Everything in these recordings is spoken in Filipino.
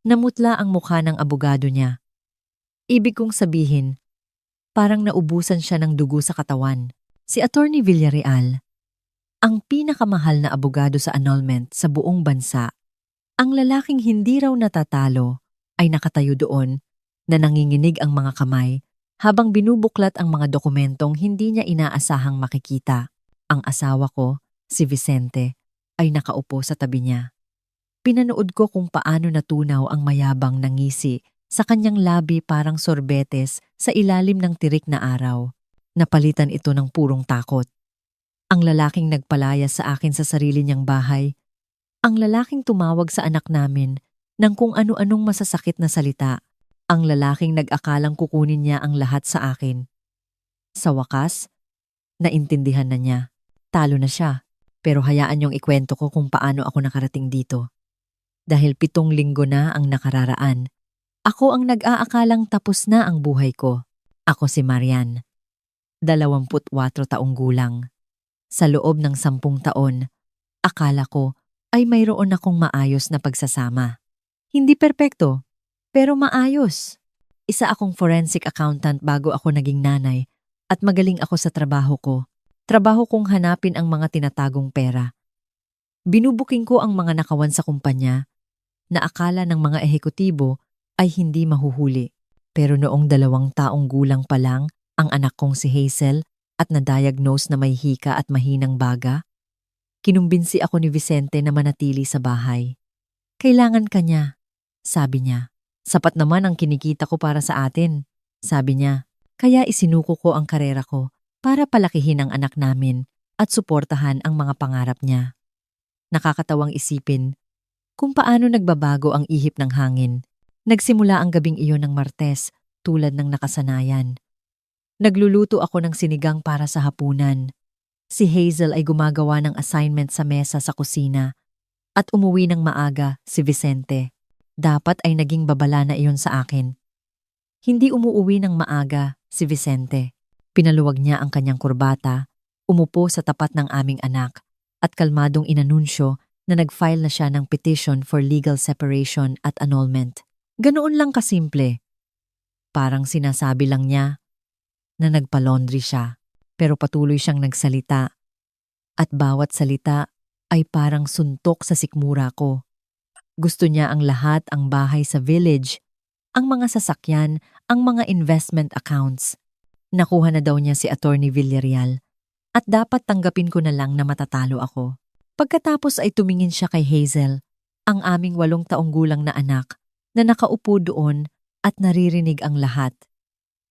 Namutla ang mukha ng abogado niya. Ibig kong sabihin, parang naubusan siya ng dugo sa katawan. Si Attorney Villarreal, ang pinakamahal na abogado sa annulment sa buong bansa. Ang lalaking hindi raw natatalo ay nakatayo doon na nanginginig ang mga kamay habang binubuklat ang mga dokumentong hindi niya inaasahang makikita. Ang asawa ko, si Vicente, ay nakaupo sa tabi niya. Pinanood ko kung paano natunaw ang mayabang na ngisi sa kanyang labi parang sorbetes sa ilalim ng tirik na araw. Napalitan ito ng purong takot. Ang lalaking nagpalaya sa akin sa sarili niyang bahay. Ang lalaking tumawag sa anak namin ng kung ano-anong masasakit na salita. Ang lalaking nag-akalang kukunin niya ang lahat sa akin. Sa wakas, naintindihan na niya. Talo na siya. Pero hayaan niyong ikwento ko kung paano ako nakarating dito. Dahil 7 linggo na ang nakararaan. Ako ang nag-aakalang tapos na ang buhay ko. Ako si Marian. 24 taong gulang. Sa loob ng 10 taon, akala ko ay mayroon akong maayos na pagsasama. Hindi perpekto, pero maayos. Isa akong forensic accountant bago ako naging nanay at magaling ako sa trabaho ko. Trabaho kong hanapin ang mga tinatagong pera. Binubuking ko ang mga nakawan sa kumpanya na akala ng mga ehekutibo ay hindi mahuhuli. Pero noong 2 taong gulang pa lang ang anak kong si Hazel at na-diagnose na may hika at mahinang baga, kinumbinsi ako ni Vicente na manatili sa bahay. Kailangan ka niya, sabi niya. Sapat naman ang kinikita ko para sa atin, sabi niya. Kaya isinuko ko ang karera ko para palakihin ang anak namin at suportahan ang mga pangarap niya. Nakakatawang isipin kung paano nagbabago ang ihip ng hangin. Nagsimula ang gabing iyon ng Martes tulad ng nakasanayan. Nagluluto ako ng sinigang para sa hapunan. Si Hazel ay gumagawa ng assignment sa mesa sa kusina. At umuwi ng maaga si Vicente. Dapat ay naging babala na iyon sa akin. Hindi umuuwi ng maaga si Vicente. Pinaluwag niya ang kanyang kurbata, umupo sa tapat ng aming anak, at kalmadong inanunsyo na nag-file na siya ng petition for legal separation at annulment. Ganoon lang kasimple. Parang sinasabi lang niya na nagpa-laundry siya, pero patuloy siyang nagsalita. At bawat salita ay parang suntok sa sikmura ko. Gusto niya ang lahat, ang bahay sa village, ang mga sasakyan, ang mga investment accounts. Nakuha na daw niya si Attorney Villarreal at dapat tanggapin ko na lang na matatalo ako. Pagkatapos ay tumingin siya kay Hazel, ang aming 8 taong gulang na anak, na nakaupo doon at naririnig ang lahat.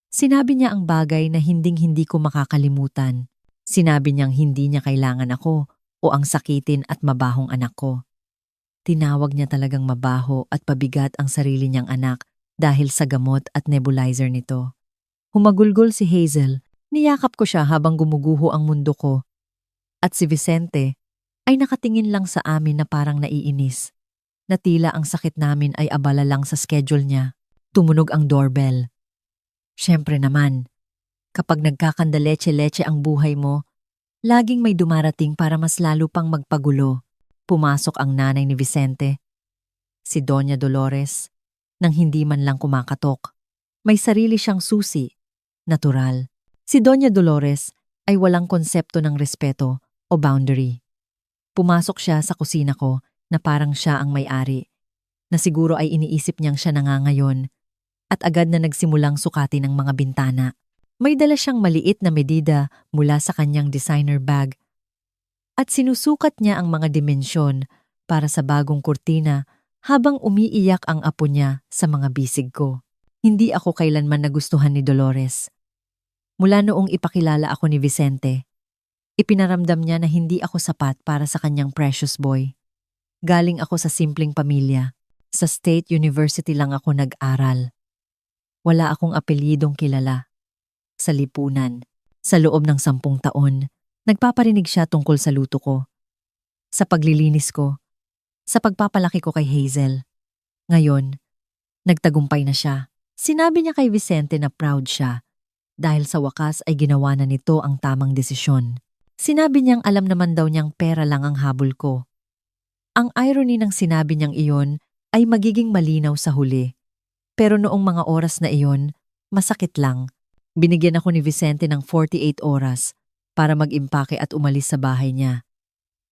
Sinabi niya ang bagay na hinding-hindi ko makakalimutan. Sinabi niyang hindi niya kailangan ako o ang sakitin at mabahong anak ko. Tinawag niya talagang mabaho at pabigat ang sarili niyang anak dahil sa gamot at nebulizer nito. Humagulgol si Hazel, niyakap ko siya habang gumuguho ang mundo ko. At si Vicente ay nakatingin lang sa amin na parang naiinis. Na tila ang sakit namin ay abala lang sa schedule niya. Tumunog ang doorbell. Siyempre naman, kapag nagkakandaleche-leche ang buhay mo, laging may dumarating para mas lalo pang magpagulo. Pumasok ang nanay ni Vicente, si Doña Dolores, nang hindi man lang kumakatok. May sarili siyang susi, natural. Si Doña Dolores ay walang konsepto ng respeto o boundary. Pumasok siya sa kusina ko na parang siya ang may-ari, na siguro ay iniisip niyang siya na nga ngayon, at agad na nagsimulang sukatin ang mga bintana. May dala siyang maliit na medida mula sa kanyang designer bag at sinusukat niya ang mga dimensyon para sa bagong kurtina habang umiiyak ang apo niya sa mga bisig ko. Hindi ako kailanman nagustuhan ni Dolores. Mula noong ipakilala ako ni Vicente, ipinaramdam niya na hindi ako sapat para sa kanyang precious boy. Galing ako sa simpleng pamilya. Sa State University lang ako nag-aral. Wala akong apelyidong kilala. Sa lipunan, sa loob ng 10 taon, nagpaparinig siya tungkol sa luto ko, sa paglilinis ko, sa pagpapalaki ko kay Hazel. Ngayon, nagtagumpay na siya. Sinabi niya kay Vicente na proud siya dahil sa wakas ay ginawa na nito ang tamang desisyon. Sinabi niyang alam naman daw niyang pera lang ang habol ko. Ang irony ng sinabi niyang iyon ay magiging malinaw sa huli. Pero noong mga oras na iyon, masakit lang. Binigyan ako ni Vicente ng 48 oras para mag-impake at umalis sa bahay niya.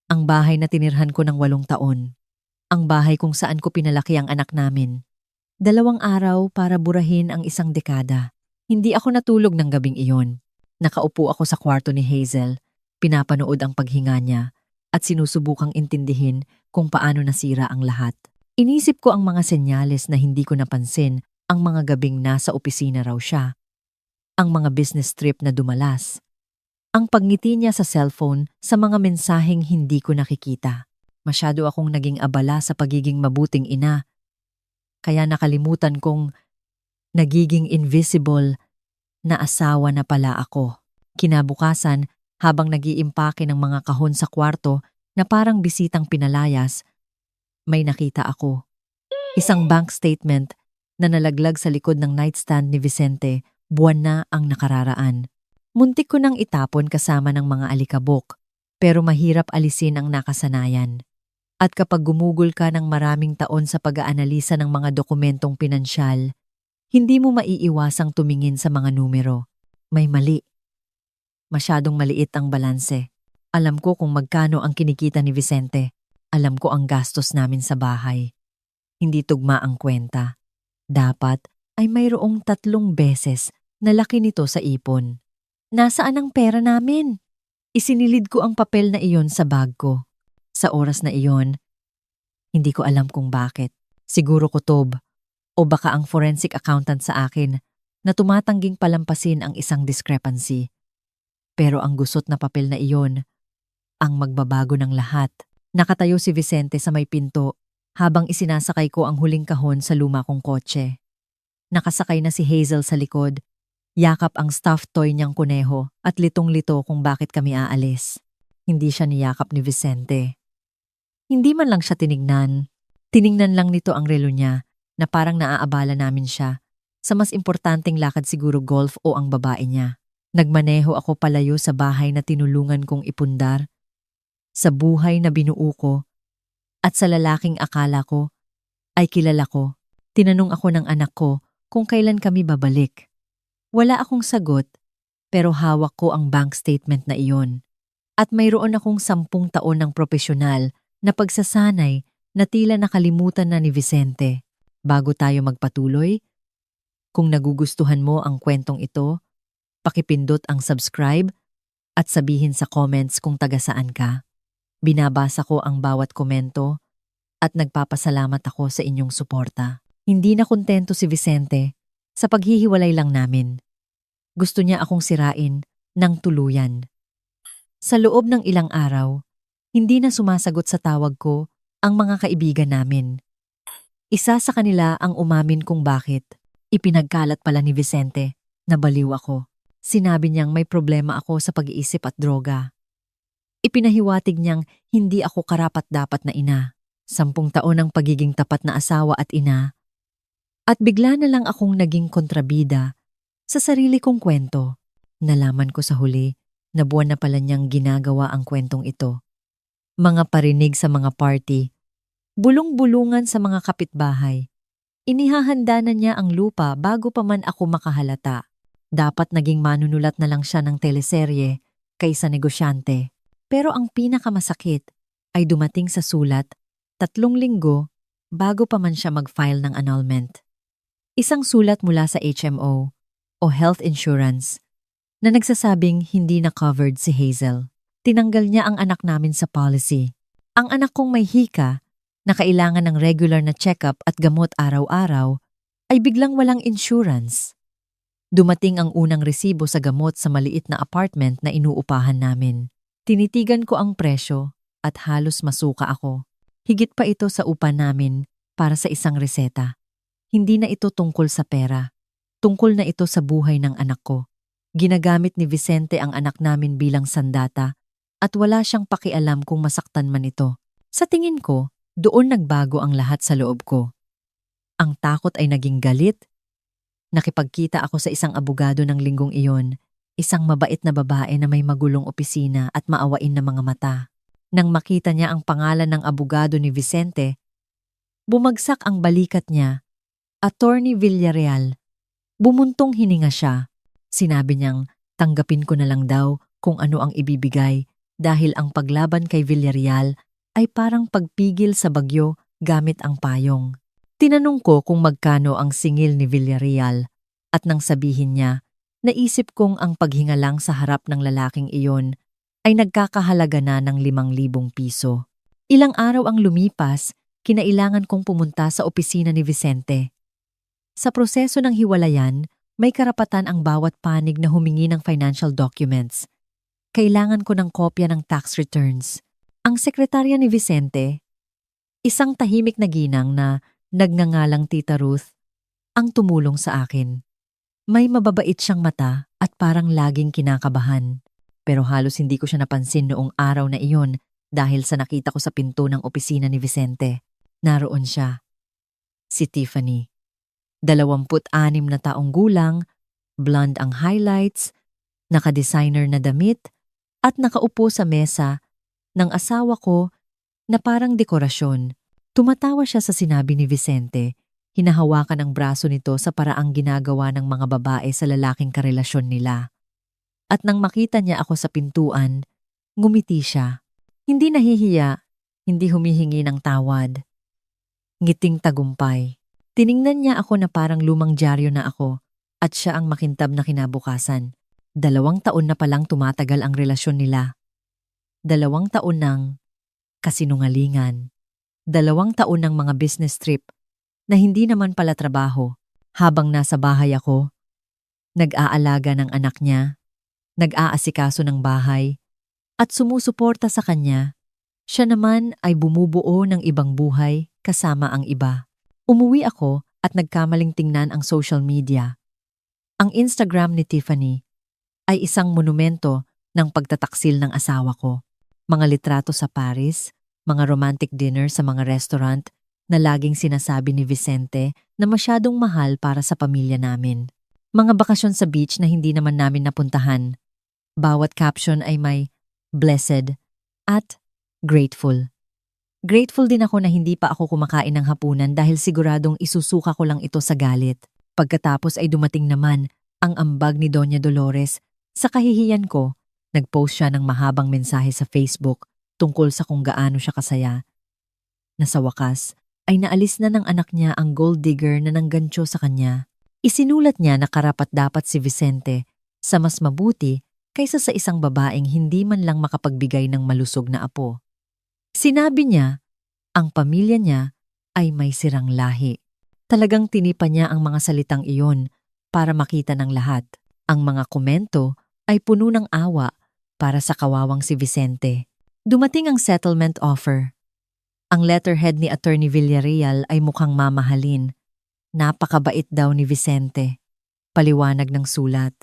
Ang bahay na tinirhan ko ng 8 taon. Ang bahay kung saan ko pinalaki ang anak namin. 2 araw para burahin ang 1 dekada. Hindi ako natulog ng gabing iyon. Nakaupo ako sa kwarto ni Hazel, pinapanood ang paghinga niya at sinusubukang intindihin kung paano nasira ang lahat. Inisip ko ang mga senyales na hindi ko napansin, ang mga gabing nasa opisina raw siya, ang mga business trip na dumalas, ang pagngiti niya sa cellphone sa mga mensaheng hindi ko nakikita. Masyado akong naging abala sa pagiging mabuting ina, kaya nakalimutan kong nagiging invisible na asawa na pala ako. Kinabukasan, habang nag-iimpake ng mga kahon sa kwarto na parang bisitang pinalayas, may nakita ako. Isang bank statement na nalaglag sa likod ng nightstand ni Vicente, buwan na ang nakararaan. Muntik ko nang itapon kasama ng mga alikabok, pero mahirap alisin ang nakasanayan. At kapag gumugol ka ng maraming taon sa pag-aanalisa ng mga dokumentong pinansyal, hindi mo maiiwasang tumingin sa mga numero. May mali. Masyadong maliit ang balanse. Alam ko kung magkano ang kinikita ni Vicente. Alam ko ang gastos namin sa bahay. Hindi tugma ang kwenta. Dapat ay mayroong 3 beses na laki nito sa ipon. Nasaan ang pera namin? Isinilid ko ang papel na iyon sa bag ko. Sa oras na iyon, hindi ko alam kung bakit. Siguro kutob o baka ang forensic accountant sa akin na tumatangging palampasin ang isang discrepancy. Pero ang gusot na papel na iyon, ang magbabago ng lahat. Nakatayo si Vicente sa may pinto habang isinasakay ko ang huling kahon sa luma kong kotse. Nakasakay na si Hazel sa likod, yakap ang stuffed toy niyang kuneho at litong-lito kung bakit kami aalis. Hindi siya niyakap ni Vicente. Hindi man lang siya tinignan. Tiningnan lang nito ang relo niya na parang naaabala namin siya. Sa mas importanteng lakad siguro golf o ang babae niya. Nagmaneho ako palayo sa bahay na tinulungan kong ipundar, sa buhay na binuo ko, at sa lalaking akala ko ay kilala ko. Tinanong ako ng anak ko kung kailan kami babalik. Wala akong sagot, pero hawak ko ang bank statement na iyon. At mayroon akong 10 taon ng profesional na pagsasanay na tila nakalimutan na ni Vicente. Bago tayo magpatuloy, kung nagugustuhan mo ang kwentong ito, pakipindot ang subscribe at sabihin sa comments kung taga saan ka. Binabasa ko ang bawat komento at nagpapasalamat ako sa inyong suporta. Hindi na kontento si Vicente sa paghihiwalay lang namin. Gusto niya akong sirain ng tuluyan. Sa loob ng ilang araw, hindi na sumasagot sa tawag ko ang mga kaibigan namin. Isa sa kanila ang umamin kung bakit. Ipinagkalat pala ni Vicente na baliw ako. Sinabi niyang may problema ako sa pag-iisip at droga. Ipinahiwatig niyang hindi ako karapat-dapat na ina. 10 taon ng pagiging tapat na asawa at ina. At bigla na lang akong naging kontrabida sa sarili kong kwento. Nalaman ko sa huli na buwan na pala niyang ginagawa ang kwentong ito. Mga parinig sa mga party, bulong-bulungan sa mga kapitbahay. Inihahanda na niya ang lupa bago pa man ako makahalata. Dapat naging manunulat na lang siya ng teleserye kaysa negosyante. Pero ang pinakamasakit ay dumating sa sulat 3 linggo bago pa man siya mag-file ng annulment. Isang sulat mula sa HMO o health insurance na nagsasabing hindi na covered si Hazel. Tinanggal niya ang anak namin sa policy. Ang anak kong may hika na kailangan ng regular na check-up at gamot araw-araw ay biglang walang insurance. Dumating ang unang resibo sa gamot sa maliit na apartment na inuupahan namin. Tinitigan ko ang presyo at halos masuka ako. Higit pa ito sa upa namin para sa isang reseta. Hindi na ito tungkol sa pera. Tungkol na ito sa buhay ng anak ko. Ginagamit ni Vicente ang anak namin bilang sandata at wala siyang pakialam kung masaktan man ito. Sa tingin ko, doon nagbago ang lahat sa loob ko. Ang takot ay naging galit. Nakipagkita ako sa isang abogado ng linggong iyon, isang mabait na babae na may magulong opisina at maawain na mga mata. Nang makita niya ang pangalan ng abogado ni Vicente, Bumagsak ang balikat niya. Attorney Villarreal. Bumuntong hininga siya. Sinabi niyang tanggapin ko na lang daw kung ano ang ibibigay dahil ang paglaban kay Villarreal ay parang pagpigil sa bagyo gamit ang payong. Tinanong ko kung magkano ang singil ni Villarreal at nang sabihin niya, naisip kong ang paghinga lang sa harap ng lalaking iyon ay nagkakahalaga na ng 5,000 piso. Ilang araw ang lumipas, kinailangan kong pumunta sa opisina ni Vicente. Sa proseso ng hiwalayan, may karapatan ang bawat panig na humingi ng financial documents. Kailangan ko ng kopya ng tax returns. Ang sekretarya ni Vicente, isang tahimik na ginang na nagngangalang Tita Ruth, ang tumulong sa akin. May mababait siyang mata at parang laging kinakabahan. Pero halos hindi ko siya napansin noong araw na iyon dahil sa nakita ko sa pinto ng opisina ni Vicente. Naroon siya. Si Tiffany. 26 na taong gulang, blonde ang highlights, naka-designer na damit, at nakaupo sa mesa ng asawa ko na parang dekorasyon. Tumatawa siya sa sinabi ni Vicente, hinahawakan ang braso nito sa paraang ginagawa ng mga babae sa lalaking karelasyon nila. At nang makita niya ako sa pintuan, ngumiti siya. Hindi nahihiya, hindi humihingi ng tawad. Ngiting tagumpay. Tiningnan niya ako na parang lumang dyaryo na ako at siya ang makintab na kinabukasan. 2 taon na palang tumatagal ang relasyon nila. 2 taon ng kasinungalingan. 2 taon ng mga business trip na hindi naman pala trabaho. Habang nasa bahay ako, nag-aalaga ng anak niya, nag-aasikaso ng bahay, at sumusuporta sa kanya. Siya naman ay bumubuo ng ibang buhay kasama ang iba. Umuwi ako at nagkamaling tingnan ang social media. Ang Instagram ni Tiffany ay isang monumento ng pagtataksil ng asawa ko. Mga litrato sa Paris, mga romantic dinner sa mga restaurant na laging sinasabi ni Vicente na masyadong mahal para sa pamilya namin. Mga bakasyon sa beach na hindi naman namin napuntahan. Bawat caption ay may blessed at grateful. Grateful din ako na hindi pa ako kumakain ng hapunan dahil siguradong isusuka ko lang ito sa galit. Pagkatapos ay dumating naman ang ambag ni Doña Dolores. Sa kahihiyan ko, nag-post siya ng mahabang mensahe sa Facebook tungkol sa kung gaano siya kasaya. Na sa wakas, ay naalis na ng anak niya ang gold digger na nanggancho sa kanya. Isinulat niya na karapat-dapat si Vicente sa mas mabuti kaysa sa isang babaeng hindi man lang makapagbigay ng malusog na apo. Sinabi niya, ang pamilya niya ay may sirang lahi. Talagang tinipa niya ang mga salitang iyon para makita ng lahat. Ang mga komento ay puno ng awa para sa kawawang si Vicente. Dumating ang settlement offer. Ang letterhead ni Attorney Villarreal ay mukhang mamahalin. Napakabait daw ni Vicente. Paliwanag ng sulat.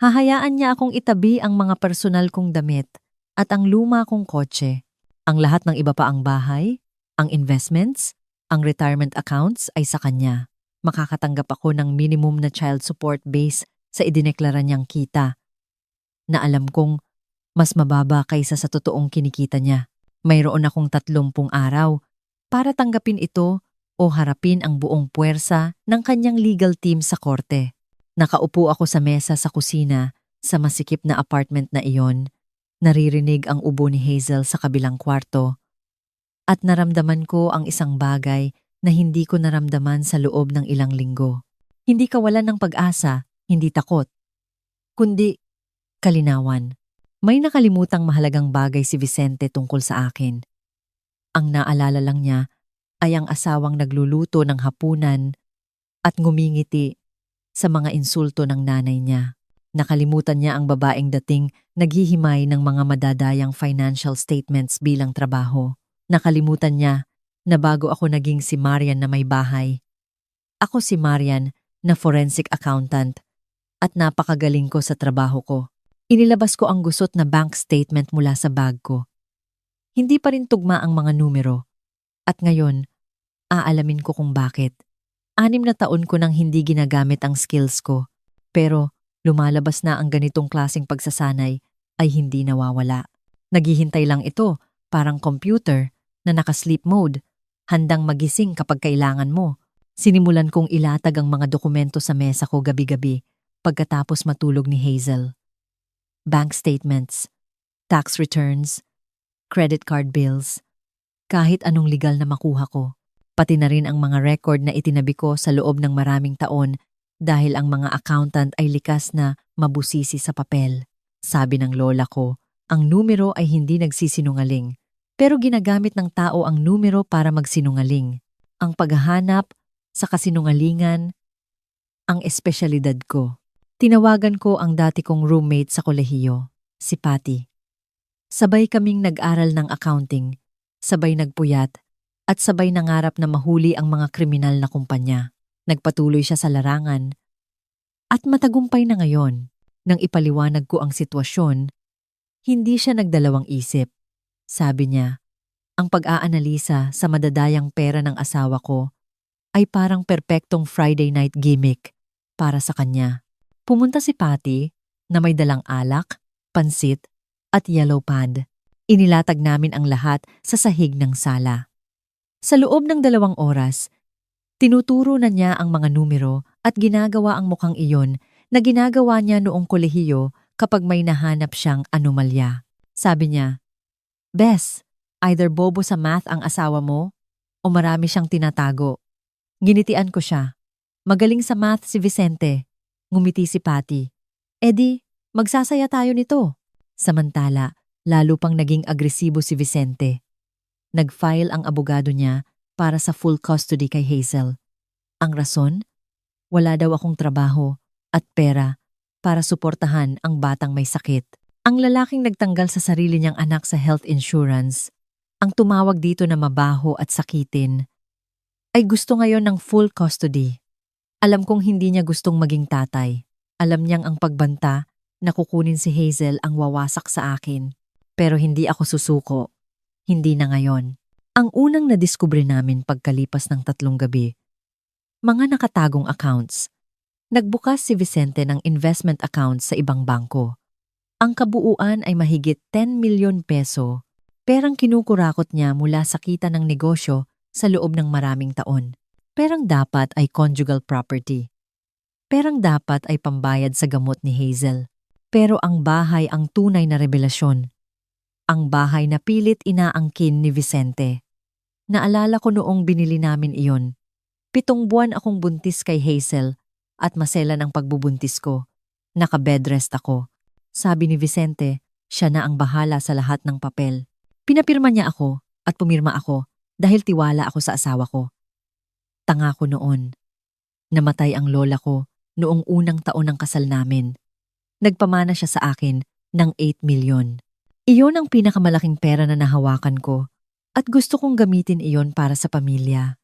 Hahayaan niya akong itabi ang mga personal kong damit at ang luma kong kotse. Ang lahat ng iba pa ang bahay, ang investments, ang retirement accounts ay sa kanya. Makakatanggap ako ng minimum na child support base sa idineklara niyang kita. Na alam kong mas mababa kaysa sa totoong kinikita niya. Mayroon akong 30 araw para tanggapin ito o harapin ang buong puwersa ng kanyang legal team sa korte. Nakaupo ako sa mesa sa kusina sa masikip na apartment na iyon. Naririnig ang ubo ni Hazel sa kabilang kwarto at naramdaman ko ang isang bagay na hindi ko naramdaman sa loob ng ilang linggo. Hindi kawalan ng pag-asa, hindi takot, kundi kalinawan. May nakalimutang mahalagang bagay si Vicente tungkol sa akin. Ang naalala lang niya ay ang asawang nagluluto ng hapunan at ngumingiti sa mga insulto ng nanay niya. Nakalimutan niya ang babaeng dating naghihimay ng mga madadayang financial statements bilang trabaho. Nakalimutan niya na bago ako naging si Marian na may bahay. Ako si Marian na forensic accountant at napakagaling ko sa trabaho ko. Inilabas ko ang gusot na bank statement mula sa bag ko. Hindi pa rin tugma ang mga numero. At ngayon, aalamin ko kung bakit. 6 na taon ko nang hindi ginagamit ang skills ko. Pero lumalabas na ang ganitong klaseng pagsasanay ay hindi nawawala. Naghihintay lang ito, parang computer na naka-sleep mode handang magising kapag kailangan mo. Sinimulan kong ilatag ang mga dokumento sa mesa ko gabi-gabi pagkatapos matulog ni Hazel. Bank statements, tax returns, credit card bills, kahit anong legal na makuha ko. Pati na rin ang mga record na itinabi ko sa loob ng maraming taon dahil ang mga accountant ay likas na mabusisi sa papel. Sabi ng lola ko, ang numero ay hindi nagsisinungaling, pero ginagamit ng tao ang numero para magsinungaling. Ang paghahanap sa kasinungalingan, ang espesyalidad ko. Tinawagan ko ang dati kong roommate sa kolehiyo, si Patty. Sabay kaming nag-aral ng accounting, sabay nagpuyat, at sabay nangarap na mahuli ang mga kriminal na kumpanya. Nagpatuloy siya sa larangan. At matagumpay na ngayon. Nang ipaliwanag ko ang sitwasyon, hindi siya nagdalawang isip. Sabi niya, ang pag-aanalisa sa madadayang pera ng asawa ko ay parang perpektong Friday night gimmick para sa kanya. Pumunta si Patty na may dalang alak, pansit at yellow pad. Inilatag namin ang lahat sa sahig ng sala. Sa loob ng 2 oras, tinuturo na niya ang mga numero at ginagawa ang mukhang iyon na ginagawa niya noong kolehiyo kapag may nahanap siyang anomalya. Sabi niya, Bes, either bobo sa math ang asawa mo o marami siyang tinatago. Ginitian ko siya. Magaling sa math si Vicente. Ngumiti si Patty. Edi, magsasaya tayo nito. Samantala, lalo pang naging agresibo si Vicente. Nag-file ang abogado niya para sa full custody kay Hazel. Ang rason? Wala daw akong trabaho at pera para suportahan ang batang may sakit. Ang lalaking nagtanggal sa sarili niyang anak sa health insurance, ang tumawag dito na mabaho at sakitin, ay gusto ngayon ng full custody. Alam kong hindi niya gustong maging tatay. Alam niyang ang pagbanta na kukunin si Hazel ang wawasak sa akin. Pero hindi ako susuko. Hindi na ngayon. Ang unang nadiskubre namin pagkalipas ng 3 gabi, mga nakatagong accounts. Nagbukas si Vicente ng investment account sa ibang bangko. Ang kabuuan ay mahigit 10 milyon peso, perang kinukurakot niya mula sa kita ng negosyo sa loob ng maraming taon. Perang dapat ay conjugal property. Perang dapat ay pambayad sa gamot ni Hazel. Pero ang bahay ang tunay na revelasyon. Ang bahay na pilit inaangkin ni Vicente. Naalala ko noong binili namin iyon. 7 buwan akong buntis kay Hazel at masela ng pagbubuntis ko. Naka-bedrest ako. Sabi ni Vicente, siya na ang bahala sa lahat ng papel. Pinapirma niya ako at pumirma ako dahil tiwala ako sa asawa ko. Tanga ko noon. Namatay ang lola ko noong unang taon ng kasal namin. Nagpamana siya sa akin ng 8 milyon. Iyon ang pinakamalaking pera na nahawakan ko at gusto kong gamitin iyon para sa pamilya.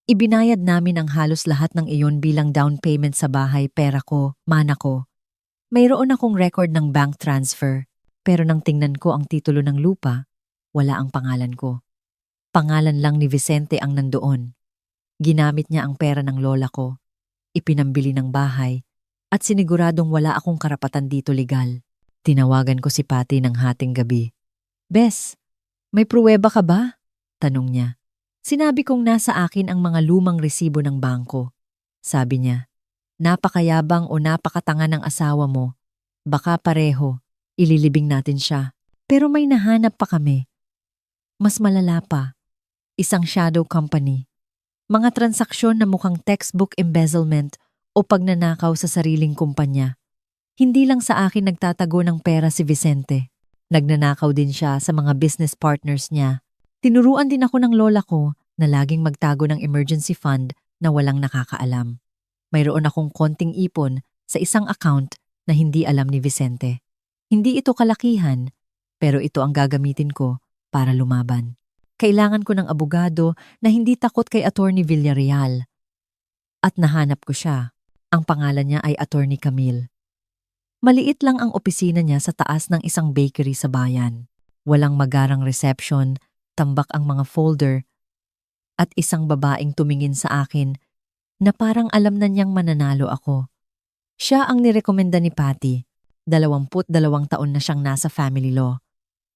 Ibinayad namin ang halos lahat ng iyon bilang down payment sa bahay, pera ko, mana ko. Mayroon akong record ng bank transfer, pero nang tingnan ko ang titulo ng lupa, wala ang pangalan ko. Pangalan lang ni Vicente ang nandoon. Ginamit niya ang pera ng lola ko, ipinambili ng bahay, at siniguradong wala akong karapatan dito legal. Tinawagan ko si Patty ng hating gabi. Bes, may pruweba ka ba? Tanong niya. Sinabi kong nasa akin ang mga lumang resibo ng bangko. Sabi niya, napakayabang o napakatanga ng asawa mo. Baka pareho, ililibing natin siya. Pero may nahanap pa kami. Mas malala pa, isang shadow company. Mga transaksyon na mukhang textbook embezzlement o pagnanakaw sa sariling kumpanya. Hindi lang sa akin nagtatago ng pera si Vicente. Nagnanakaw din siya sa mga business partners niya. Tinuruan din ako ng lola ko na laging magtago ng emergency fund na walang nakakaalam. Mayroon akong konting ipon sa isang account na hindi alam ni Vicente. Hindi ito kalakihan, pero ito ang gagamitin ko para lumaban. Kailangan ko ng abogado na hindi takot kay Attorney Villarreal. At nahanap ko siya. Ang pangalan niya ay Attorney Camille. Maliit lang ang opisina niya sa taas ng isang bakery sa bayan. Walang magarang reception, tambak ang mga folder, at isang babaeng tumingin sa akin na parang alam na niyang mananalo ako. Siya ang nirekomenda ni Patty. 22 taon na siyang nasa family law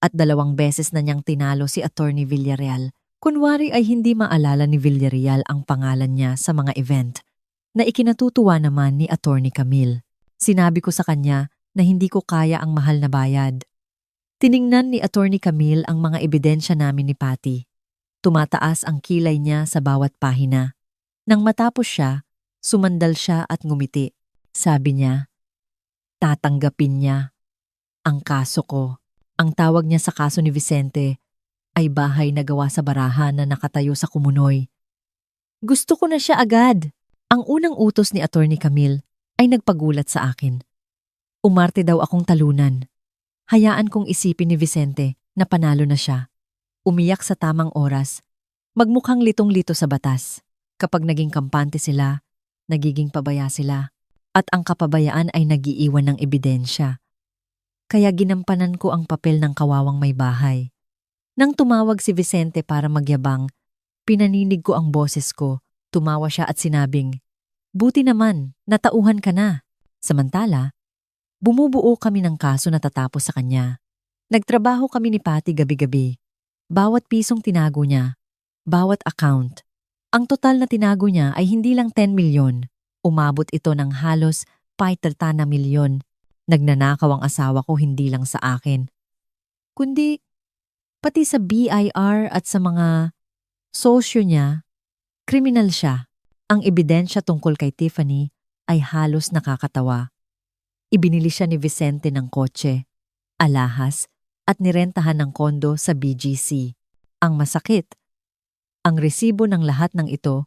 at 2 beses na niyang tinalo si Attorney Villarreal Kunwari ay hindi maalala ni Villarreal ang pangalan niya sa mga event na ikinatutuwa naman ni Attorney Camille. Sinabi ko sa kanya na hindi ko kaya ang mahal na bayad. Tiningnan ni Attorney Camille ang mga ebidensya namin ni Patty. Tumataas ang kilay niya sa bawat pahina. Nang matapos siya, sumandal siya at ngumiti. Sabi niya, tatanggapin niya ang kaso ko. Ang tawag niya sa kaso ni Vicente ay bahay na gawa sa barahan na nakatayo sa Kumunoy. Gusto ko na siya agad. Ang unang utos ni Attorney Camille ay nagpagulat sa akin. Umarte daw akong talunan. Hayaan kong isipin ni Vicente na panalo na siya. Umiyak sa tamang oras. Magmukhang litong-lito sa batas. Kapag naging kampante sila, nagiging pabaya sila. At ang kapabayaan ay nagiiwan ng ebidensya. Kaya ginampanan ko ang papel ng kawawang may bahay. Nang tumawag si Vicente para magyabang, pinaninig ko ang boses ko. Tumawa siya at sinabing, buti naman, natauhan ka na. Samantala, bumubuo kami ng kaso na tatapos sa kanya. Nagtrabaho kami ni Patty gabi-gabi. Bawat pisong tinago niya, bawat account. Ang total na tinago niya ay hindi lang 10 milyon. Umabot ito ng halos 5 na milyon. Nagnanakaw ang asawa ko hindi lang sa akin, kundi pati sa BIR at sa mga sosyo niya. Kriminal siya. Ang ebidensya tungkol kay Tiffany ay halos nakakatawa. Ibinili siya ni Vicente ng kotse, alahas at nirentahan ng kondo sa BGC. Ang masakit, ang resibo ng lahat ng ito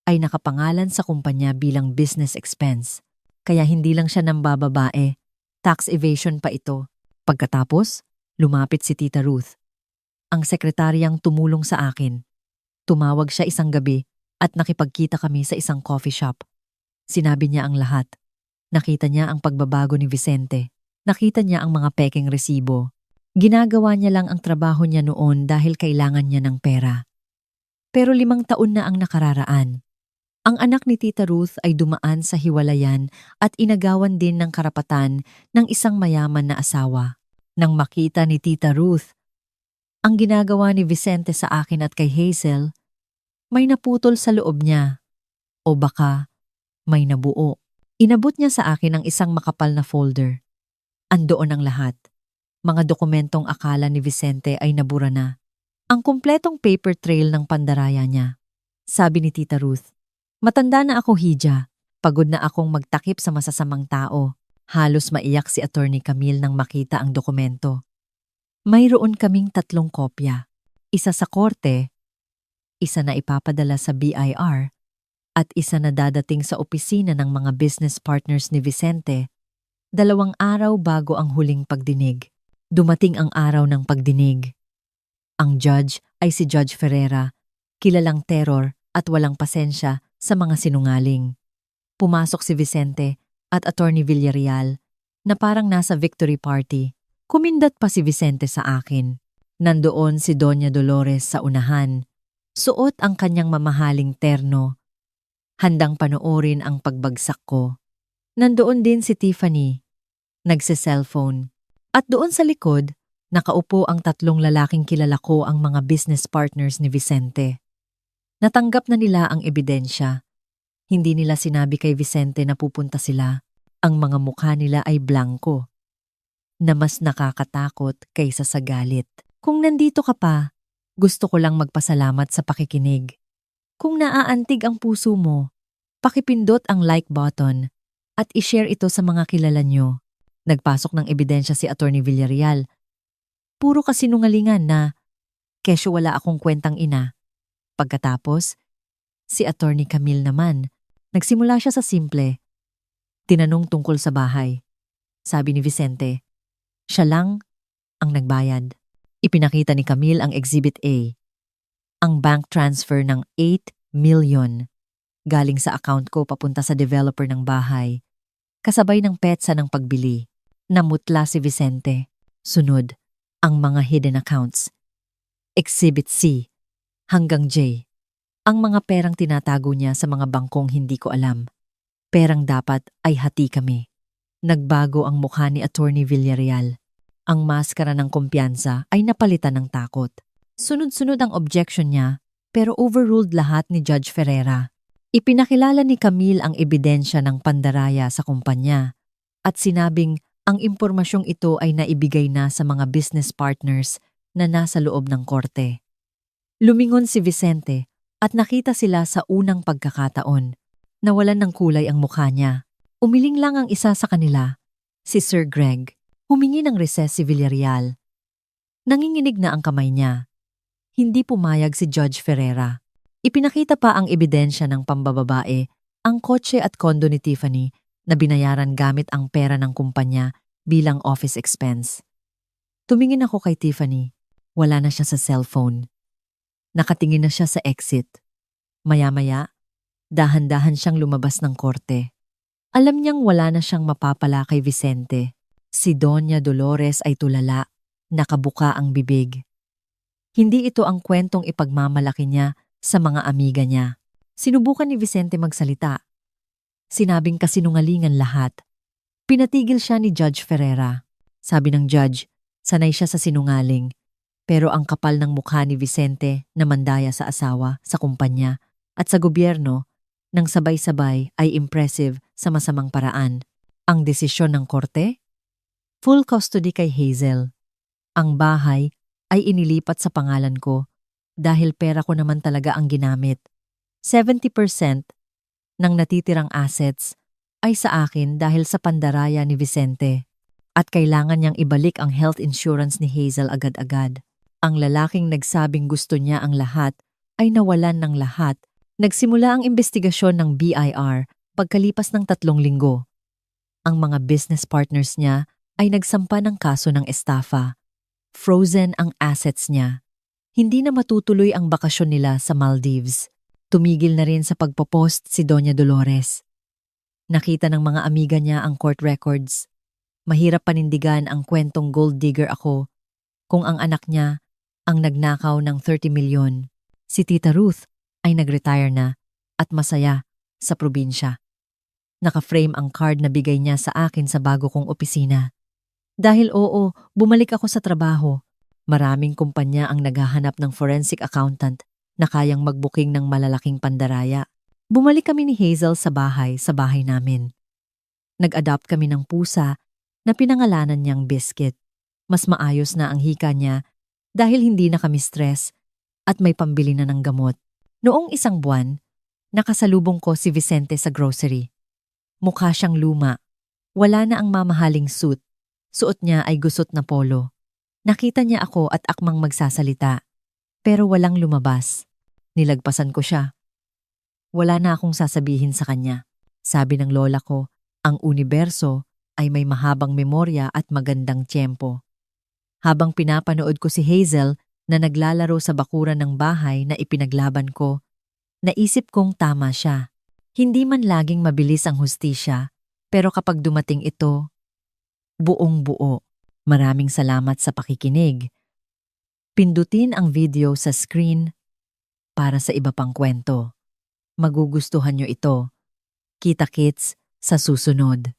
ay nakapangalan sa kumpanya bilang business expense. Kaya hindi lang siya nambababae, tax evasion pa ito. Pagkatapos, lumapit si Tita Ruth, ang sekretaryang tumulong sa akin. Tumawag siya isang gabi at nakipagkita kami sa isang coffee shop. Sinabi niya ang lahat. Nakita niya ang pagbabago ni Vicente. Nakita niya ang mga pekeng resibo. Ginagawa niya lang ang trabaho niya noon dahil kailangan niya ng pera. Pero 5 taon na ang nakararaan. Ang anak ni Tita Ruth ay dumaan sa hiwalayan at inagawan din ng karapatan ng isang mayaman na asawa. Nang makita ni Tita Ruth ang ginagawa ni Vicente sa akin at kay Hazel, may naputol sa loob niya. O baka may nabuo. Inabot niya sa akin ang isang makapal na folder. Andoon ang lahat. Mga dokumentong akala ni Vicente ay nabura na. Ang kumpletong paper trail ng pandaraya niya. Sabi ni Tita Ruth, matanda na ako, Hija. Pagod na akong magtakip sa masasamang tao. Halos maiyak si Attorney Camille nang makita ang dokumento. Mayroon kaming 3 kopya. Isa sa korte, isa na ipapadala sa BIR, at isa na dadating sa opisina ng mga business partners ni Vicente. 2 araw bago ang huling pagdinig. Dumating ang araw ng pagdinig. Ang judge ay si Judge Ferreira, kilalang terror at walang pasensya sa mga sinungaling. Pumasok si Vicente at Attorney Villarreal na parang nasa victory party. Kumindat pa si Vicente sa akin. Nandoon si Doña Dolores sa unahan. Suot ang kanyang mamahaling terno. Handang panoorin ang pagbagsak ko. Nandoon din si Tiffany. Nagse-cellphone. At doon sa likod, nakaupo ang 3 lalaking kilala ko, ang mga business partners ni Vicente. Natanggap na nila ang ebidensya. Hindi nila sinabi kay Vicente na pupunta sila. Ang mga mukha nila ay blanko, na mas nakakatakot kaysa sa galit. Kung nandito ka pa, gusto ko lang magpasalamat sa pakikinig. Kung naaantig ang puso mo, pakipindot ang like button at ishare ito sa mga kilala nyo. Nagpasok ng ebidensya si Attorney Villarreal. Puro kasinungalingan na, kesyo wala akong kwentang ina. Pagkatapos, si Attorney Camille naman, nagsimula siya sa simple. Tinanong tungkol sa bahay. Sabi ni Vicente, siya lang ang nagbayad. Ipinakita ni Camille ang Exhibit A. Ang bank transfer ng 8 million galing sa account ko papunta sa developer ng bahay. Kasabay ng petsa ng pagbili. Namutla si Vicente. Sunod, ang mga hidden accounts. Exhibit C hanggang J. Ang mga perang tinatago niya sa mga bangkong hindi ko alam. Perang dapat ay hati kami. Nagbago ang mukha ni Attorney Villarreal. Ang maskara ng kumpiyansa ay napalitan ng takot. Sunod-sunod ang objection niya, pero overruled lahat ni Judge Ferreira. Ipinakilala ni Camille ang ebidensya ng pandaraya sa kumpanya at sinabing ang impormasyong ito ay naibigay na sa mga business partners na nasa loob ng korte. Lumingon si Vicente at nakita sila sa unang pagkakataon. Nawalan ng kulay ang mukha niya. Umiling lang ang isa sa kanila, si Sir Greg. Humingi ng reses si Villarreal. Nanginginig na ang kamay niya. Hindi pumayag si Judge Ferreira. Ipinakita pa ang ebidensya ng pambababae, ang kotse at kondo ni Tiffany na binayaran gamit ang pera ng kumpanya bilang office expense. Tumingin ako kay Tiffany. Wala na siya sa cellphone. Nakatingin na siya sa exit. Maya-maya, dahan-dahan siyang lumabas ng korte. Alam niyang wala na siyang mapapala kay Vicente. Si Doña Dolores ay tulala, nakabuka ang bibig. Hindi ito ang kwentong ipagmamalaki niya sa mga amiga niya. Sinubukan ni Vicente magsalita. Sinabing kasinungalingan lahat. Pinatigil siya ni Judge Ferreira. Sabi ng judge, sanay siya sa sinungaling. Pero ang kapal ng mukha ni Vicente na mandaya sa asawa, sa kumpanya, at sa gobyerno, nang sabay-sabay ay impressive sa masamang paraan. Ang desisyon ng korte? Full custody kay Hazel. Ang bahay ay inilipat sa pangalan ko dahil pera ko naman talaga ang ginamit. 70% ng natitirang assets ay sa akin dahil sa pandaraya ni Vicente. At kailangan niyang ibalik ang health insurance ni Hazel agad-agad. Ang lalaking nagsabing gusto niya ang lahat ay nawalan ng lahat. Nagsimula ang investigasyon ng BIR pagkalipas ng 3 linggo. Ang mga business partners niya ay nagsampa ng kaso ng estafa. Frozen ang assets niya. Hindi na matutuloy ang bakasyon nila sa Maldives. Tumigil na rin sa pagpopost si Doña Dolores. Nakita ng mga amiga niya ang court records. Mahirap panindigan ang kwentong gold digger ako kung ang anak niya ang nagnakaw ng 30 milyon. Si Tita Ruth ay nag-retire na at masaya sa probinsya. Naka-frame ang card na bigay niya sa akin sa bago kong opisina. Dahil oo, bumalik ako sa trabaho. Maraming kumpanya ang naghahanap ng forensic accountant na kayang magbuking ng malalaking pandaraya. Bumalik kami ni Hazel sa bahay namin. Nag-adopt kami ng pusa na pinangalanan niyang Biscuit. Mas maayos na ang hika niya dahil hindi na kami stress at may pambili na ng gamot. Noong 1 buwan, nakasalubong ko si Vicente sa grocery. Mukha siyang luma. Wala na ang mamahaling suit. Suot niya ay gusot na polo. Nakita niya ako at akmang magsasalita. Pero walang lumabas. Nilagpasan ko siya. Wala na akong sasabihin sa kanya. Sabi ng lola ko, ang universo ay may mahabang memorya at magandang tiyempo. Habang pinapanood ko si Hazel na naglalaro sa bakuran ng bahay na ipinaglaban ko, naisip kong tama siya. Hindi man laging mabilis ang hustisya, pero kapag dumating ito, buong buo. Maraming salamat sa pakikinig. Pindutin ang video sa screen para sa iba pang kwento. Magugustuhan nyo ito. Kita-kits sa susunod.